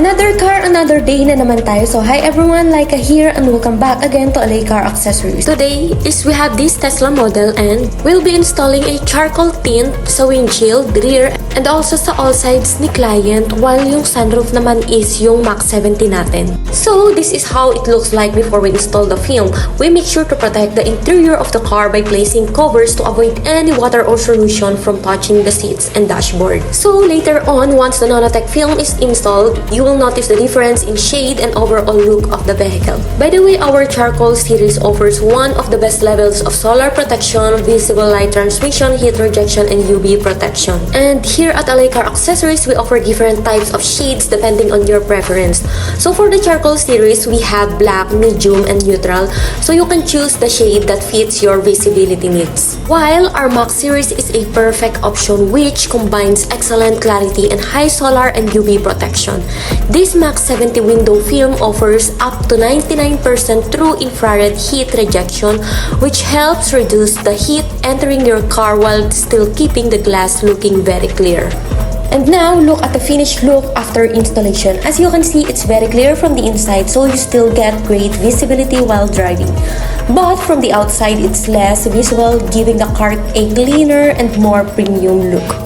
Another car, another day na naman tayo. So hi everyone, Laika here and welcome back again to LA Car Accessories. Today is we have this Tesla model and we'll be installing a charcoal tint sa windshield, rear, and also sa all sides ni client, while yung sunroof naman is yung Mach 70 natin. So this is how it looks like before we install the film. We make sure to protect the interior of the car by placing covers to avoid any water or solution from touching the seats and dashboard. So later on, once the Nano-Tech film is installed, you will notice the difference in shade and overall look of the vehicle. By the way, our charcoal series offers one of the best levels of solar protection, visible light transmission, heat rejection, and UV protection. And here at LA Car Accessories, we offer different types of shades depending on your preference. So for the charcoal series, we have black, medium, and neutral, so you can choose the shade that fits your visibility needs. While our Max series is a perfect option which combines excellent clarity and high solar and UV protection. This Mach 70 window film offers up to 99% true infrared heat rejection, which helps reduce the heat entering your car while still keeping the glass looking very clear. And now, look at the finished look after installation. As you can see, it's very clear from the inside, so you still get great visibility while driving. But from the outside, it's less visible, giving the car a cleaner and more premium look.